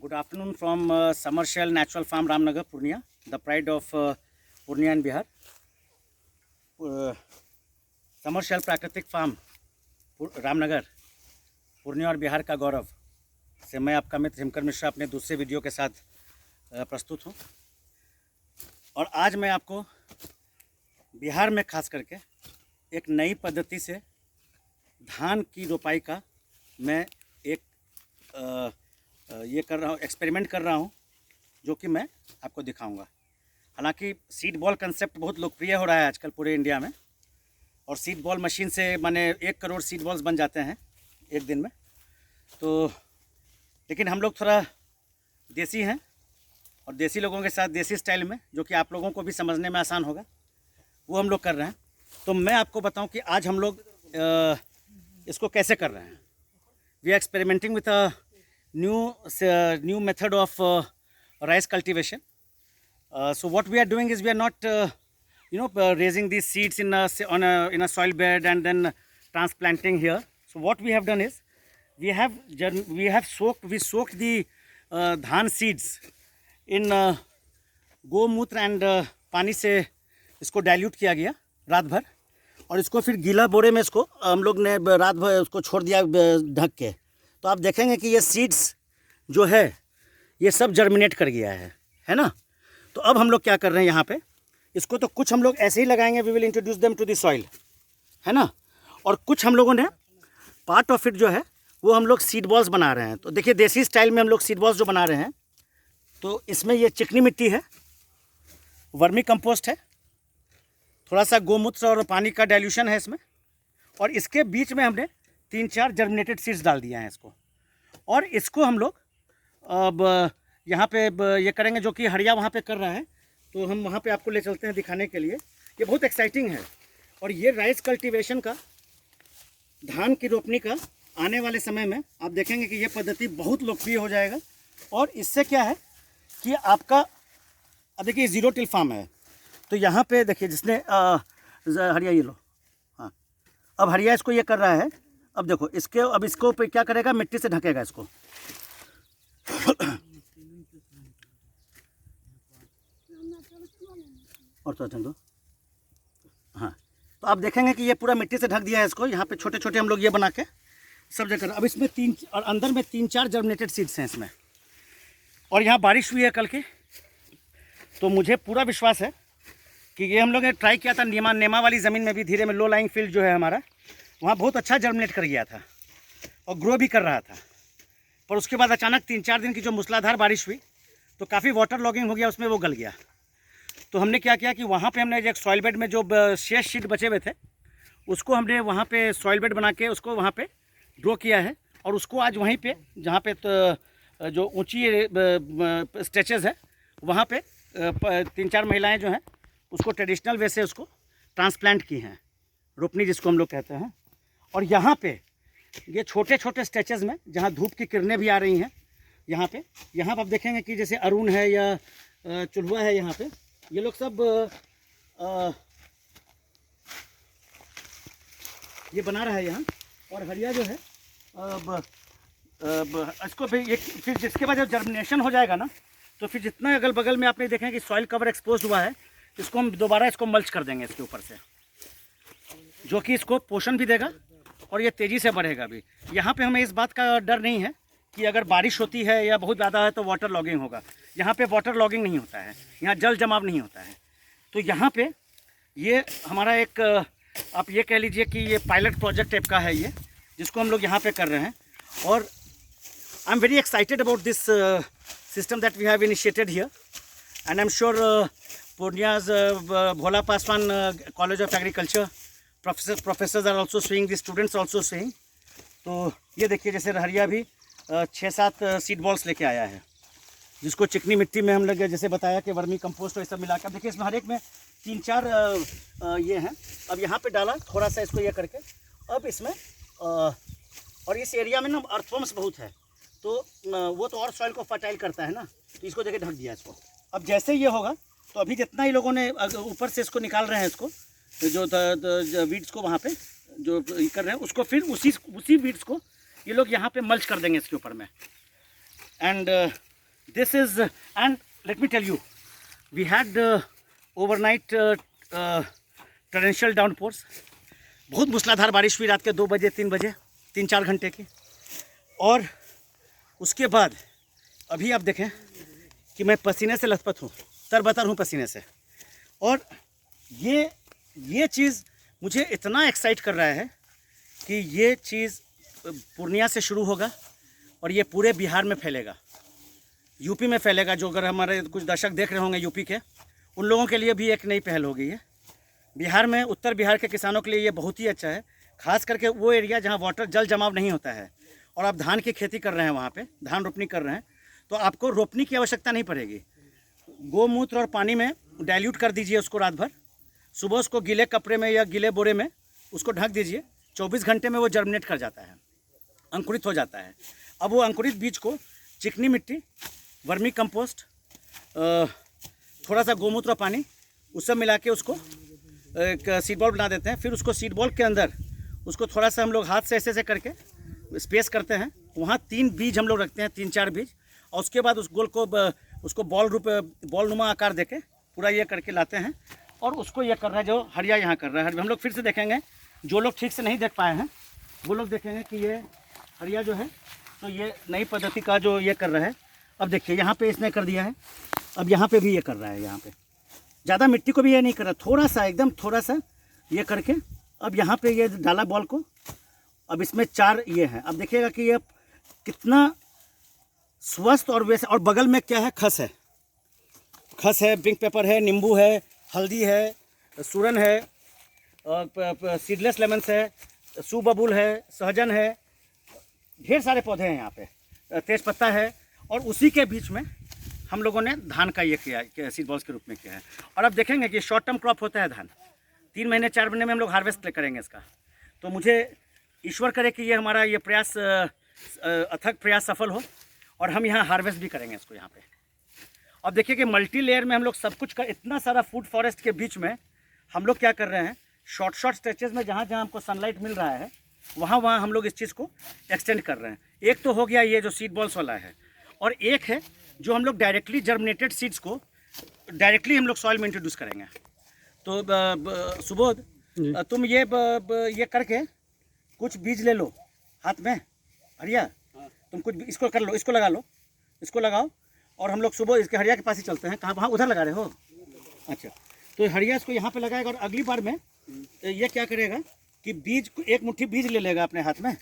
Good afternoon from Summer Shell Natural Farm Ramnagar, Purnia, the pride of Purnia and Bihar. Summer Shell प्राकृतिक farm Ramnagar, Purnia और बिहार का गौरव से मैं आपका मित्र हिमकर मिश्रा अपने दूसरे वीडियो के साथ प्रस्तुत हूँ। और आज मैं आपको बिहार में खास करके एक नई पद्धति से धान की रोपाई का मैं एक ये कर रहा हूँ, एक्सपेरिमेंट कर रहा हूँ, जो कि मैं आपको दिखाऊंगा। हालांकि सीड बॉल कंसेप्ट बहुत लोकप्रिय हो रहा है आजकल पूरे इंडिया में, और सीड बॉल मशीन से माने 1 करोड़ सीड बॉल्स बन जाते हैं एक दिन में। तो लेकिन हम लोग थोड़ा देसी हैं और देसी लोगों के साथ देसी स्टाइल में, जो कि आप लोगों को भी समझने में आसान होगा, वो हम लोग कर रहे हैं। तो मैं आपको बताऊं कि आज हम लोग इसको कैसे कर रहे हैं। We are experimenting with a new method of rice cultivation. So what we are doing is we are not raising these seeds in a soil bed and then transplanting here. So what we have done is we soaked the dhan seeds in गोमूत्र and पानी से इसको dilute किया गया रात भर, और इसको फिर गीला बोरे में इसको हम लोग ने रात भर उसको छोड़ दिया ढक के। तो आप देखेंगे कि ये सीड्स जो है ये सब जर्मिनेट कर गया है ना। तो अब हम लोग क्या कर रहे हैं यहाँ पे, इसको तो कुछ हम लोग ऐसे ही लगाएंगे, we will introduce them to the soil, है ना। और कुछ हम लोगों ने पार्ट ऑफ इट जो है वो हम लोग सीड बॉल्स बना रहे हैं। तो देखिए देसी स्टाइल में हम लोग सीड बॉल्स जो बना रहे हैं, तो इसमें ये चिकनी मिट्टी है, वर्मी कंपोस्ट है, थोड़ा सा गोमूत्र और पानी का डाइल्यूशन है इसमें, और इसके बीच में हमने 3-4 जर्मिनेटेड सीड्स डाल दिया है इसको। और इसको हम लोग अब यहाँ पे ये करेंगे, जो कि हरिया वहाँ पे कर रहा है, तो हम वहाँ पे आपको ले चलते हैं दिखाने के लिए। ये बहुत एक्साइटिंग है, और ये राइस कल्टीवेशन का, धान की रोपनी का आने वाले समय में आप देखेंगे कि ये पद्धति बहुत लोकप्रिय हो जाएगा। और इससे क्या है कि आपका, अब देखिए ज़ीरो टिल फार्म है, तो यहाँ पे देखिए जिसने हरिया ये लो, हाँ, अब हरिया इसको ये कर रहा है। अब देखो अब इसको क्या करेगा, मिट्टी से ढकेगा इसको। और तो दो, हाँ, तो आप देखेंगे कि ये पूरा मिट्टी से ढक दिया है इसको। यहाँ पे छोटे छोटे हम लोग ये बना के सब जगह। अब इसमें 3 और अंदर में 3-4 जर्मिनेटेड सीड्स हैं इसमें। और यहाँ बारिश हुई है कल की, तो मुझे पूरा विश्वास है कि ये हम लोग ने ट्राई किया था नेमा वाली ज़मीन में भी, धीरे में लो लाइंग फील्ड जो है हमारा, वहाँ बहुत अच्छा जर्मिनेट कर गया था और ग्रो भी कर रहा था। पर उसके बाद अचानक 3-4 दिन की जो मूसलाधार बारिश हुई, तो काफ़ी वाटर लॉगिंग हो गया उसमें, वो गल गया। तो हमने क्या किया कि वहाँ पे हमने एक सॉइल बेड में जो शेष शीट बचे हुए थे, उसको हमने वहाँ पे सॉइल बेड बना के उसको वहाँ पे ड्रो किया है। और उसको आज वहीं पे, जहाँ पे तो जो ऊंची स्ट्रेचेस है, वहाँ पे 3-4 महिलाएं जो हैं उसको ट्रेडिशनल वे से उसको ट्रांसप्लांट की हैं, रोपनी जिसको हम लोग कहते हैं। और यहाँ पे ये छोटे छोटे स्ट्रेचेस में जहाँ धूप की किरणें भी आ रही हैं, यहाँ पे आप देखेंगे कि जैसे अरुण है या चुलहुआ है, यहाँ पे ये लोग सब ये बना रहा है यहाँ। और हरिया जो है इसको फिर जिसके बाद जब जर्मिनेशन हो जाएगा ना, तो फिर जितना अगल बगल में आपने देखें कि सॉइल कवर एक्सपोज हुआ है, इसको हम दोबारा इसको मल्च कर देंगे इसके ऊपर से, जो कि इसको पोषण भी देगा और ये तेज़ी से बढ़ेगा भी। यहाँ पे हमें इस बात का डर नहीं है कि अगर बारिश होती है या बहुत ज़्यादा है तो वाटर लॉगिंग होगा। यहाँ पे वाटर लॉगिंग नहीं होता है, यहाँ जल जमाव नहीं होता है। तो यहाँ पे ये हमारा एक, आप ये कह लीजिए कि ये पायलट प्रोजेक्ट टाइप का है ये, जिसको हम लोग यहाँ पे कर रहे हैं। और I am very excited about this system that we have initiated here, and I am sure Purnia's Bhola Paswan College of Agriculture professors are also seeing, the students also seeing। तो ये देखिए जैसे हरिया भी 6-7 सीड बॉल्स लेके आया है, जिसको चिकनी मिट्टी में हम लोग जैसे बताया कि वर्मी कंपोस्ट और ये सब मिला कर, देखिए इसमें हर एक में 3-4 ये हैं। अब यहाँ पे डाला थोड़ा सा इसको ये करके, अब इसमें और इस एरिया में ना अर्थवर्म्स बहुत है, तो वो तो और सॉइल को फर्टाइल करता है ना, तो इसको देखिए ढक दिया इसको। अब जैसे ये होगा, तो अभी जितना ही लोगों ने ऊपर से इसको निकाल रहे हैं, इसको जो वीड्स को वहाँ पे जो कर रहे हैं, उसको फिर उसी वीड्स को ये लोग यहाँ पे मल्च कर देंगे इसके ऊपर में। And this is and let me tell you, we had overnight torrential downpours. बहुत मूसलाधार बारिश हुई रात के 2 बजे 3 बजे 3-4 घंटे की। और उसके बाद अभी आप देखें कि मैं पसीने से लथपथ हूँ, तरबतर हूँ पसीने से। और ये चीज़ मुझे इतना एक्साइट कर रहा है कि ये चीज़ पूर्णिया से शुरू होगा और ये पूरे बिहार में फैलेगा, यूपी में फैलेगा। जो अगर हमारे कुछ दर्शक देख रहे होंगे यूपी के, उन लोगों के लिए भी एक नई पहल होगी ये। बिहार में, उत्तर बिहार के किसानों के लिए ये बहुत ही अच्छा है, खास करके वो एरिया जहाँ वाटर जल जमाव नहीं होता है और आप धान की खेती कर रहे हैं, वहाँ पे धान रोपनी कर रहे हैं, तो आपको रोपनी की आवश्यकता नहीं पड़ेगी। गोमूत्र और पानी में डाइल्यूट कर दीजिए उसको रात भर, सुबह उसको गीले कपड़े में या गीले बोरे में उसको ढक दीजिए, 24 घंटे में वो जर्मिनेट कर जाता है, अंकुरित हो जाता है। अब वो अंकुरित बीज को चिकनी मिट्टी, वर्मी कंपोस्ट, थोड़ा सा गोमूत्र और पानी, उस सब मिला के उसको एक सीड बॉल बना देते हैं। फिर उसको सीड बॉल के अंदर उसको थोड़ा सा हम लोग हाथ से ऐसे करके स्पेस करते हैं, वहाँ 3 बीज हम लोग रखते हैं, 3-4 बीज, और उसके बाद उस गोल को उसको बॉल नुमा आकार देके पूरा ये करके लाते हैं। और उसको ये कर रहा है जो हरिया यहाँ कर रहा है। हम लोग फिर से देखेंगे, जो लोग ठीक से नहीं देख पाए हैं वो लोग देखेंगे कि ये हरिया जो है तो ये नई पद्धति का जो ये कर रहा है। अब देखिए यहाँ पे इसने कर दिया है, अब यहाँ पे भी ये कर रहा है। यहाँ पे ज़्यादा मिट्टी को भी ये नहीं कर रहा, थोड़ा सा, एकदम थोड़ा सा ये करके अब यहाँ पे ये डाला बॉल को। अब इसमें 4 ये हैं, अब देखिएगा कि ये कितना स्वस्थ और वैसे। और बगल में क्या है, खस है, खस है, पिंक पेपर है, नींबू है, हल्दी है, सूरन है, सीडलेस लेमन्स है, सूबबुल है, सहजन है, ढेर सारे पौधे हैं यहाँ पे, तेज़पत्ता है। और उसी के बीच में हम लोगों ने धान का ये किया, सीड बॉल्स के रूप में किया है। और अब देखेंगे कि शॉर्ट टर्म क्रॉप होता है धान, 3 महीने 4 महीने में हम लोग हार्वेस्ट करेंगे इसका। तो मुझे ईश्वर करे कि ये हमारा ये प्रयास, अथक प्रयास सफल हो और हम यहाँ हार्वेस्ट भी करेंगे इसको यहाँ पे। अब देखिए कि मल्टी लेयर में हम लोग सब कुछ कर, इतना सारा फूड फॉरेस्ट के बीच में हम लोग क्या कर रहे हैं, शॉर्ट स्ट्रेचेस में जहाँ जहाँ हमको सनलाइट मिल रहा है वहाँ हम लोग इस चीज़ को एक्सटेंड कर रहे हैं। एक तो हो गया ये जो सीड बॉल्स वाला है, और एक है जो हम लोग डायरेक्टली जर्मिनेटेड सीड्स को डायरेक्टली हम लोग सॉइल में इंट्रोड्यूस करेंगे। तो सुबोध, तुम ये करके कुछ बीज ले लो हाथ में, हरिया तुम कुछ इसको कर लो, इसको लगा लो, इसको लगाओ, और हम लोग सुबह इसके हरिया के पास ही चलते हैं। कहाँ, वहाँ उधर लगा रहे हो? अच्छा, तो हरिया इसको यहाँ पे लगाएगा और अगली बार में ये क्या करेगा कि बीज को, एक मुट्ठी बीज ले लेगा अपने हाथ में,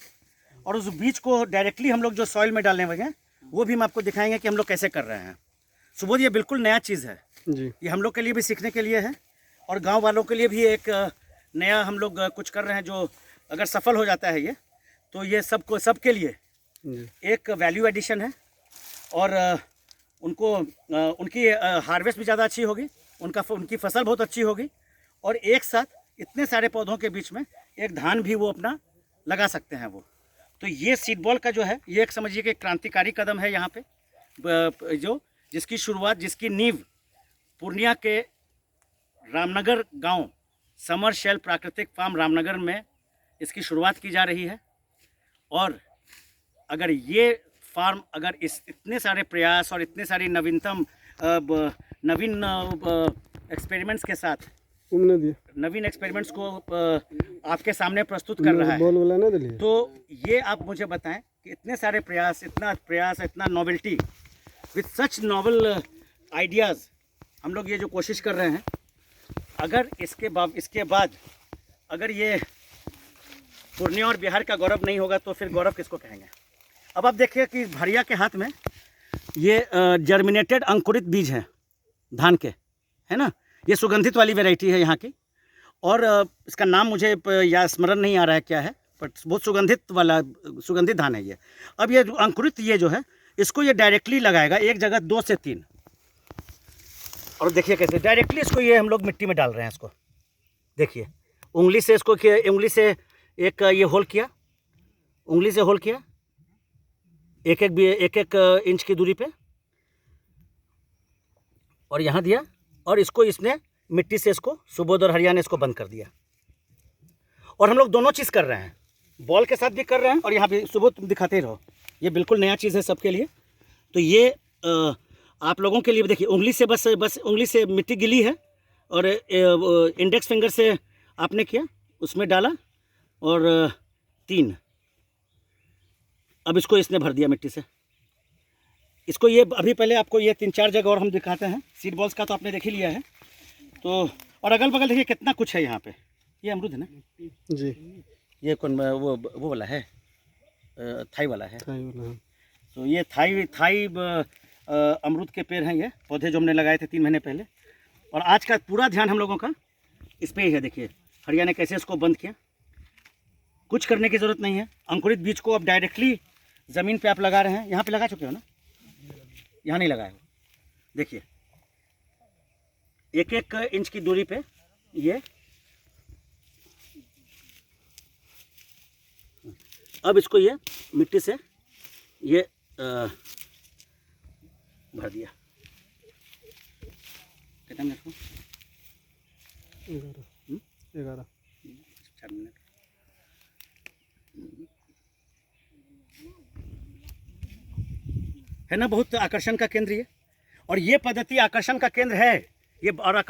और उस बीज को डायरेक्टली हम लोग जो सॉइल में डालने वाले हैं वो भी हम आपको दिखाएंगे कि हम लोग कैसे कर रहे हैं। सुबोध, ये बिल्कुल नया चीज़ है जी, ये हम लोग के लिए भी सीखने के लिए है और गांव वालों के लिए भी एक नया हम लोग कुछ कर रहे हैं, जो अगर सफल हो जाता है ये, तो ये सबके लिए एक वैल्यू एडिशन है। और उनको उनकी हार्वेस्ट भी ज़्यादा अच्छी होगी, उनकी फसल बहुत अच्छी होगी, और एक साथ इतने सारे पौधों के बीच में एक धान भी वो अपना लगा सकते हैं वो। तो ये सीड बॉल का जो है ये एक समझिए कि क्रांतिकारी कदम है यहाँ पे, जो जिसकी शुरुआत, जिसकी नींव पूर्णिया के रामनगर गांव, समर शेल प्राकृतिक फार्म रामनगर में इसकी शुरुआत की जा रही है। और अगर ये फार्म, अगर इतने सारे प्रयास और इतने सारी नवीन एक्सपेरिमेंट्स के साथ, नवीन एक्सपेरिमेंट्स को आपके सामने प्रस्तुत कर रहा है, तो ये आप मुझे बताएं कि इतने सारे प्रयास, इतना novelty with such novel ideas हम लोग ये जो कोशिश कर रहे हैं, अगर इसके बाद अगर ये पूर्णिया और बिहार का गौरव नहीं होगा तो फिर गौरव किसको कहेंगे। अब आप देखिए कि हरिया के हाथ में ये जर्मिनेटेड अंकुरित बीज है धान के, है ना, ये सुगंधित वाली वैरायटी है यहाँ की, और इसका नाम मुझे या स्मरण नहीं आ रहा है क्या है, बट बहुत सुगंधित धान है ये। अब ये अंकुरित ये जो है इसको ये डायरेक्टली लगाएगा एक जगह 2 से 3, और देखिए कैसे डायरेक्टली इसको ये हम लोग मिट्टी में डाल रहे हैं। इसको देखिए, उंगली से एक ये होल किया, उंगली से होल किया एक इंच की दूरी पे, और यहाँ दिया, और इसको इसने मिट्टी से इसको सुबोध और हरिया ने इसको बंद कर दिया। और हम लोग दोनों चीज़ कर रहे हैं, बॉल के साथ भी कर रहे हैं और यहाँ भी। सुबोध तुम दिखाते ही रहो, ये बिल्कुल नया चीज़ है सबके लिए। तो ये आप लोगों के लिए देखिए, उंगली से बस उंगली से मिट्टी गिली है और इंडेक्स फिंगर से आपने किया, उसमें डाला और 3, अब इसको इसने भर दिया मिट्टी से। इसको ये अभी पहले आपको ये 3-4 जगह और हम दिखाते हैं। सीड बॉल्स का तो आपने देख ही लिया है, तो और अगल बगल देखिए कितना कुछ है यहाँ पे। ये अमरूद है ना जी, ये कौन वो वाला है, थाई वाला है। तो ये थाई अमरूद के पेड़ हैं, ये पौधे जो हमने लगाए थे 3 महीने पहले। और आज का पूरा ध्यान हम लोगों का इस पे ही है। देखिए हरिया ने कैसे इसको बंद किया, कुछ करने की ज़रूरत नहीं है। अंकुरित बीज को अब डायरेक्टली ज़मीन पे आप लगा रहे हैं। यहाँ पे लगा चुके हो ना, यहाँ नहीं लगाए हो। देखिए 1-1 इंच की दूरी पे ये, अब इसको ये मिट्टी से ये भर दिया। कितना मिनट को 11 4 मिनट। है ना, बहुत आकर्षण का केंद्र ये। और ये पद्धति आकर्षण का केंद्र है ये, और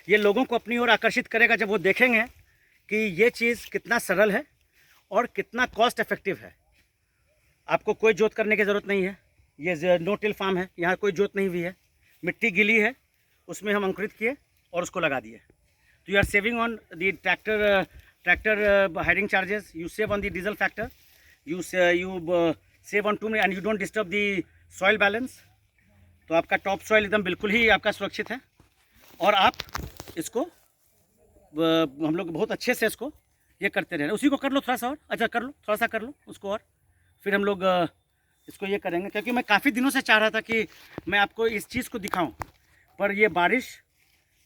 ये लोगों को अपनी ओर आकर्षित करेगा जब वो देखेंगे कि ये चीज़ कितना सरल है और कितना कॉस्ट इफेक्टिव है। आपको कोई जोत करने की ज़रूरत नहीं है। ये नो टिल फार्म है, यहाँ कोई जोत नहीं हुई है, मिट्टी गीली है, उसमें हम अंकुरित किए और उसको लगा दिए। तो you are saving on the tractor hiring charges, you save on the diesel factor, you save on too and you don't disturb the soil balance. तो आपका टॉप सॉइल एकदम बिल्कुल ही आपका सुरक्षित है। और आप इसको हम लोग बहुत अच्छे से इसको ये करते रहे। उसी को कर लो थोड़ा सा और, अच्छा कर लो, थोड़ा सा कर लो उसको और फिर हम लोग इसको ये करेंगे। क्योंकि मैं काफ़ी दिनों से चाह रहा था कि मैं आपको इस चीज़ को दिखाऊं, पर ये बारिश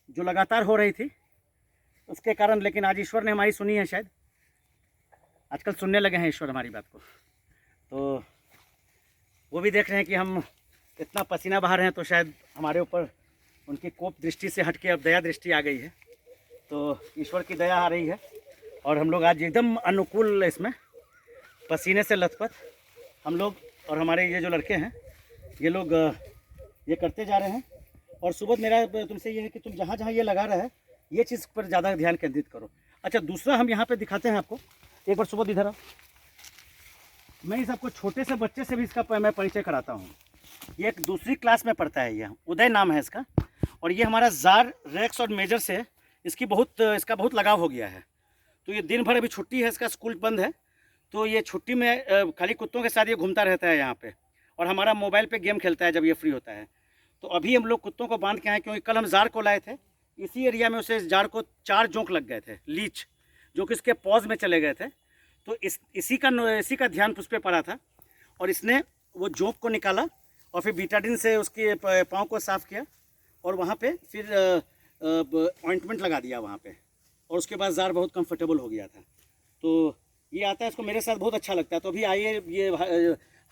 जो लगातार हो रही थी उसके कारण, लेकिन आज ईश्वर ने हमारी सुनी है। शायद आजकल सुनने लगे हैं ईश्वर हमारी बात को, तो वो भी देख रहे हैं कि हम इतना पसीना बहा रहे हैं, तो शायद हमारे ऊपर उनकी कोप दृष्टि से हट के अब दया दृष्टि आ गई है। तो ईश्वर की दया आ रही है और हम लोग आज एकदम अनुकूल, इसमें पसीने से लथपथ हम लोग और हमारे ये जो लड़के हैं ये लोग ये करते जा रहे हैं। और सुबोध, मेरा तुमसे ये है कि तुम जहाँ जहाँ ये लगा रहा है ये चीज़ पर ज़्यादा ध्यान केंद्रित करो। अच्छा, दूसरा हम यहाँ पे दिखाते हैं आपको। एक बार सुबोध इधर आओ। मैं इस आपको छोटे से बच्चे से भी इसका मैं परिचय कराता हूँ। ये एक दूसरी क्लास में पढ़ता है, ये उदय नाम है इसका। और ये हमारा जार, रेक्स और मेजर से इसका बहुत लगाव हो गया है। तो ये दिन भर अभी छुट्टी है, इसका स्कूल बंद है, तो ये छुट्टी में खाली कुत्तों के साथ ये घूमता रहता है यहाँ पे, और हमारा मोबाइल पे गेम खेलता है जब ये फ्री होता है। तो अभी हम लोग कुत्तों को बांध के आए, क्योंकि कल हम जार को लाए थे। इसी एरिया में उसे जार को 4 जोंक लग गए थे, लीच, जो कि इसके पॉज में चले गए थे। तो इसी का ध्यान उस पर पड़ा था, और इसने वो जोंक को निकाला और फिर बीटाडिन से उसके पाँव को साफ़ किया और वहाँ पे फिर ऑइंटमेंट लगा दिया वहाँ पे, और उसके बाद जार बहुत कंफर्टेबल हो गया था। तो ये आता है, इसको मेरे साथ बहुत अच्छा लगता है। तो अभी आइए, ये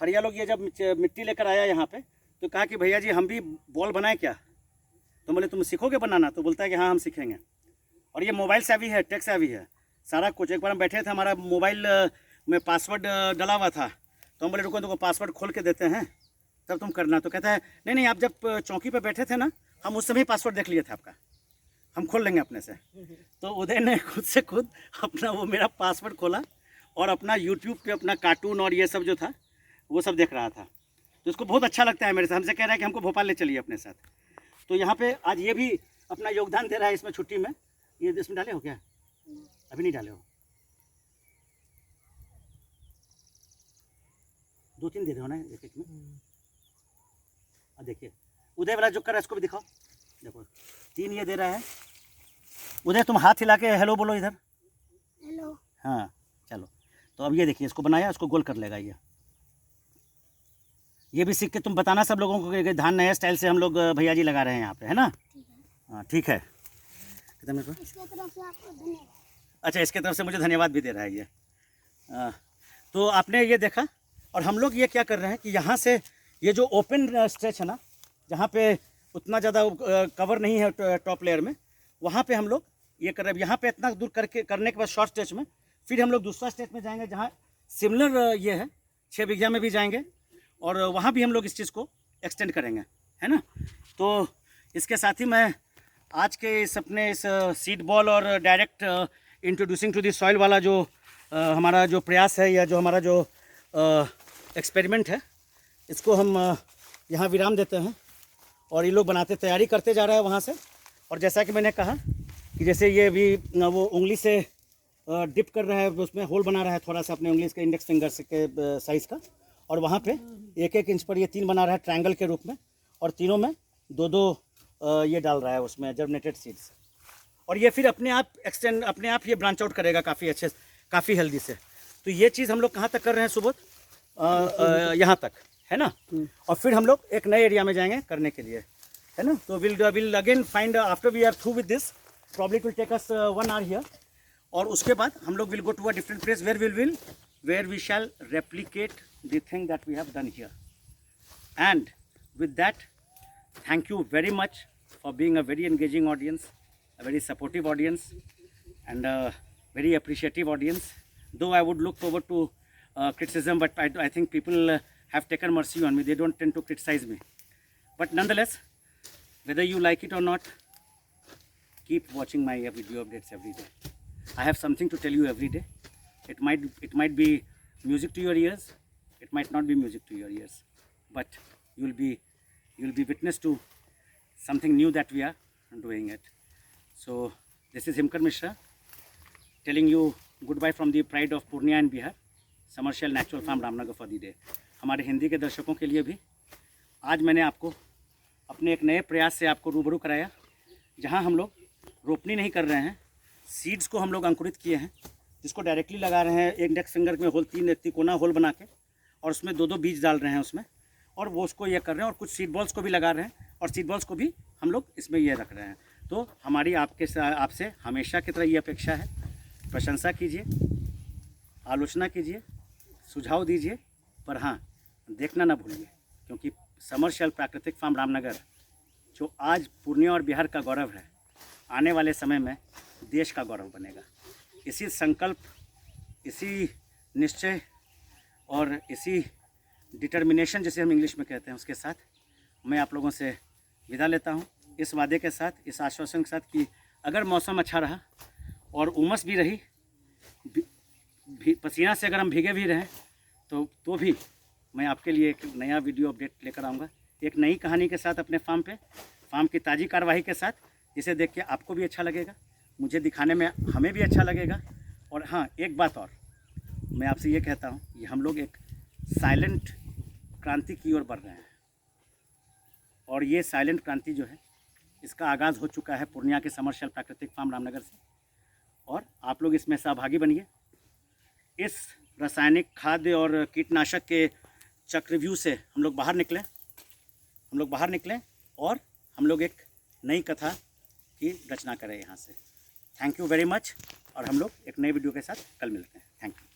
हरिया लोग ये जब मिट्टी लेकर आया यहाँ पे, तो कहा कि भैया जी हम भी बॉल बनाएं क्या। तो बोले तुम सीखोगे बनाना? तो बोलता है कि हाँ हम सीखेंगे। और ये मोबाइल सेवी है, टेक सेवी है, सारा कुछ। एक बार हम बैठे थे, हमारा मोबाइल में पासवर्ड डला हुआ था, तो हम बोले रुको तुमको पासवर्ड खोल के देते हैं तब तुम करना। तो कहता है नहीं नहीं, आप जब चौकी पर बैठे थे ना, हम उस समय पासवर्ड देख लिए थे आपका, हम खोल लेंगे अपने से। तो उदय ने खुद से खुद अपना वो मेरा पासवर्ड खोला और अपना यूट्यूब पे अपना कार्टून और ये सब जो था वो सब देख रहा था। तो इसको बहुत अच्छा लगता है मेरे साथ। हमसे कह रहा है कि हमको भोपाल ले चलिए अपने साथ। तो यहाँ पे आज ये भी अपना योगदान दे रहा है इसमें छुट्टी में। ये इसमें डाले हो क्या? अभी नहीं डाले हो? 2-3 दे रहे हो ना एक में। अब देखिए उदय वाला जो कर रहा है इसको भी दिखाओ। देखो 3 ये दे रहा है। उदय तुम हाथ हिला के हेलो बोलो इधर। हेलो। हाँ चलो। तो अब ये देखिए इसको बनाया, इसको गोल कर लेगा ये भी सीख के तुम बताना सब लोगों को कि धान नया स्टाइल से हम लोग भैया जी लगा रहे हैं यहाँ पे, है ना? हाँ ठीक है। कितना इसके तरफ से आपको धन्यवाद। अच्छा, इसके तरफ से मुझे धन्यवाद भी दे रहा है ये। तो आपने ये देखा। और हम लोग ये क्या कर रहे हैं कि यहाँ से ये जो ओपन स्ट्रेच है ना, जहाँ पे उतना ज़्यादा कवर नहीं है टॉप लेयर में, वहाँ पे हम लोग ये कर रहे हैं। यहाँ पे इतना दूर करने के बाद शॉर्ट स्ट्रेच में फिर हम लोग दूसरा स्टेज में जाएंगे, जहाँ सिमिलर ये है 6 बीघा में भी जाएंगे, और वहाँ भी हम लोग इस चीज़ को एक्सटेंड करेंगे, है ना। तो इसके साथ ही मैं आज के इस अपने इस सीड बॉल और direct introducing to the soil वाला जो हमारा जो प्रयास है या जो हमारा जो एक्सपेरिमेंट है, इसको हम यहाँ विराम देते हैं। और ये लोग बनाते तैयारी करते जा रहा है वहाँ से। और जैसा कि मैंने कहा कि जैसे ये भी वो उंगली से डिप कर रहा है, उसमें होल बना रहा है थोड़ा सा अपने उंगली के इंडेक्स फिंगर से के साइज़ का, और वहाँ पे 1-1 इंच पर ये 3 बना रहा है ट्रायंगल के रूप में, और तीनों में 2-2 ये डाल रहा है उसमें जर्मिनेटेड सीड्स। और ये फिर अपने आप एक्सटेंड, अपने आप ये ब्रांच आउट करेगा काफ़ी अच्छे, काफ़ी हेल्दी से। तो ये चीज़ हम लोग कहाँ तक कर रहे हैं सुबोध? यहाँ तक, है ना। और फिर हम लोग एक नए एरिया में जाएंगे करने के लिए, है ना। तो will again find after we are through with this, probably it will take us 1 hour here. और उसके बाद हम लोग will go to a different place where we shall replicate the thing that we have done here. And with that, thank you very much for being a very engaging audience, a very supportive audience, and a very appreciative audience. Though I would look forward to criticism, but I think people have taken mercy on me. They don't tend to criticize me. But nonetheless, whether you like it or not, keep watching my video updates every day. I have something to tell you every day. It might be music to your ears. It might not be music to your ears. But you'll be witness to something new that we are doing it. So this is Himkar Mishra telling you goodbye from the pride of Purnia and Bihar, Commercial Natural Farm Ramnagar for the day. हमारे हिंदी के दर्शकों के लिए भी आज मैंने आपको अपने एक नए प्रयास से आपको रूबरू कराया, जहां हम लोग रोपनी नहीं कर रहे हैं, सीड्स को हम लोग अंकुरित किए हैं, जिसको डायरेक्टली लगा रहे हैं इंडेक्स फिंगर में होल, 3 तिकोना होल बना के, और उसमें 2-2 बीज डाल रहे हैं उसमें, और वो उसको ये कर रहे हैं। और कुछ सीड बॉल्स को भी लगा रहे हैं, और सीड बॉल्स को भी हम लोग इसमें ये रख रहे हैं। तो हमारी आपसे हमेशा की तरह ये अपेक्षा है, प्रशंसा कीजिए, आलोचना कीजिए, सुझाव दीजिए, पर हाँ, देखना ना भूलिए, क्योंकि समरशेल प्राकृतिक फार्म रामनगर जो आज पूर्णिया और बिहार का गौरव है, आने वाले समय में देश का गौरव बनेगा। इसी संकल्प, इसी निश्चय और इसी डिटर्मिनेशन जिसे हम इंग्लिश में कहते हैं, उसके साथ मैं आप लोगों से विदा लेता हूं, इस वादे के साथ, इस आश्वासन के साथ कि अगर मौसम अच्छा रहा और उमस भी रही, पसीना से अगर हम भीगे भी रहें, तो भी मैं आपके लिए एक नया वीडियो अपडेट लेकर आऊँगा, एक नई कहानी के साथ अपने फार्म की ताज़ी कार्रवाई के साथ, जिसे देख के आपको भी अच्छा लगेगा, मुझे दिखाने में हमें भी अच्छा लगेगा। और हाँ, एक बात और मैं आपसे ये कहता हूँ कि हम लोग एक साइलेंट क्रांति की ओर बढ़ रहे हैं, और ये साइलेंट क्रांति जो है, इसका आगाज़ हो चुका है पूर्णिया के समरशेल प्राकृतिक फार्म रामनगर से, और आप लोग इसमें सहभागी बनिए। इस रासायनिक खाद्य और कीटनाशक के चक्रव्यूह से हम लोग बाहर निकलें और हम लोग एक नई कथा की रचना करें यहाँ से। थैंक यू वेरी मच, और हम लोग एक नए वीडियो के साथ कल मिलते हैं। Thank you.